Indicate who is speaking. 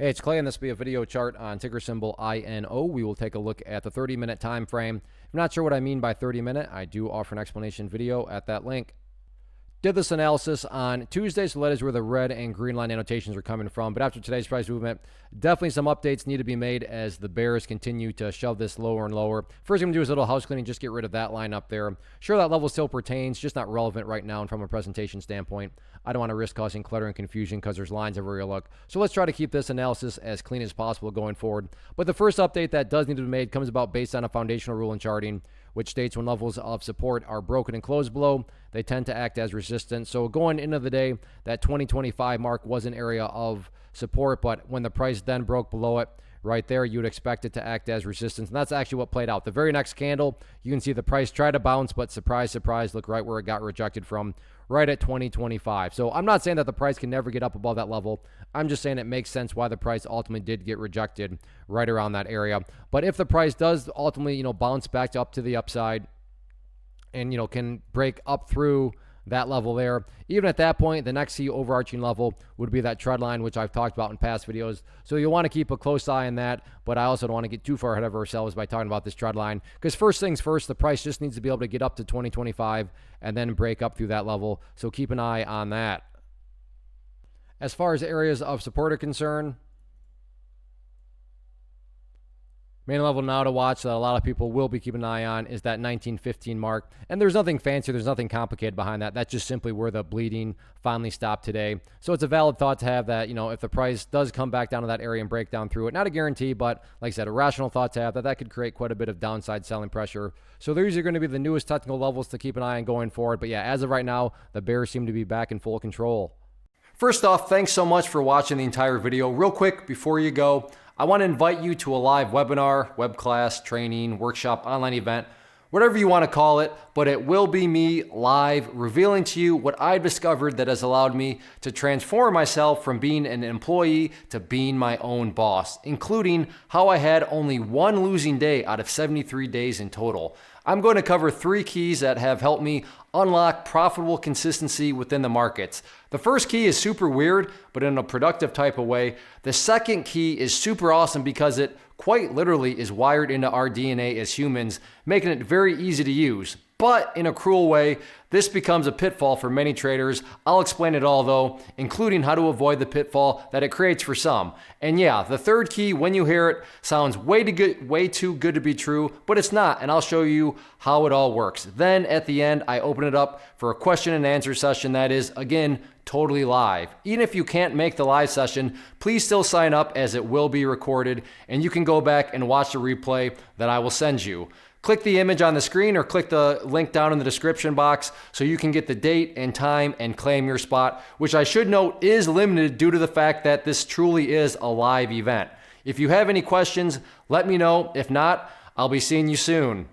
Speaker 1: Hey, it's Clay, and this will be a video chart on ticker symbol INO. We will take a look at the 30-minute time frame. If you're not sure what I mean by 30-minute, I do offer an explanation video at that link. Did this analysis on Tuesday, so that is where the red and green line annotations are coming from. But after today's price movement, definitely some updates need to be made as the bears continue to shove this lower and lower. First, I'm going to do is a little house cleaning, just get rid of that line up there. Sure, that level still pertains, just not relevant right now and from a presentation standpoint. I don't want to risk causing clutter and confusion because there's lines everywhere you look. So let's try to keep this analysis as clean as possible going forward. But the first update that does need to be made comes about based on a foundational rule in charting, which states when levels of support are broken and closed below, they tend to act as resistance. So going into the day, that 2025 mark was an area of support, but when the price then broke below it, right there, you would expect it to act as resistance. And that's actually what played out. The very next candle, you can see the price try to bounce, but surprise, surprise, look right where it got rejected from, right at 2025. So I'm not saying that the price can never get up above that level. I'm just saying it makes sense why the price ultimately did get rejected right around that area. But if the price does ultimately, bounce back up to the upside and, can break up through that level there, even at that point, the next key overarching level would be that trend line, which I've talked about in past videos. So you'll want to keep a close eye on that, but I also don't want to get too far ahead of ourselves by talking about this trend line, because first things first, the price just needs to be able to get up to 2025 and then break up through that level. So keep an eye on that. As far as areas of support are concerned, main level now to watch that a lot of people will be keeping an eye on is that 1915 mark. And there's nothing fancy, there's nothing complicated behind that. That's just simply where the bleeding finally stopped today. So it's a valid thought to have that, if the price does come back down to that area and break down through it, not a guarantee, but like I said, a rational thought to have that could create quite a bit of downside selling pressure. So these are going to be the newest technical levels to keep an eye on going forward. But yeah, as of right now, the bears seem to be back in full control. First off, thanks so much for watching the entire video. Real quick, before you go, I want to invite you to a live webinar, web class, training, workshop, online event, whatever you want to call it, but it will be me live revealing to you what I've discovered that has allowed me to transform myself from being an employee to being my own boss, including how I had only one losing day out of 73 days in total. I'm going to cover 3 keys that have helped me unlock profitable consistency within the markets. The first key is super weird, but in a productive type of way. The second key is super awesome because it quite literally is wired into our DNA as humans, making it very easy to use. But in a cruel way, this becomes a pitfall for many traders. I'll explain it all though, including how to avoid the pitfall that it creates for some. And yeah, the third key, when you hear it, sounds way too good to be true, but it's not, and I'll show you how it all works. Then at the end, I open it up for a question and answer session that is, again, totally live. Even if you can't make the live session, please still sign up as it will be recorded, and you can go back and watch the replay that I will send you. Click the image on the screen or click the link down in the description box so you can get the date and time and claim your spot, which I should note is limited due to the fact that this truly is a live event. If you have any questions, let me know. If not, I'll be seeing you soon.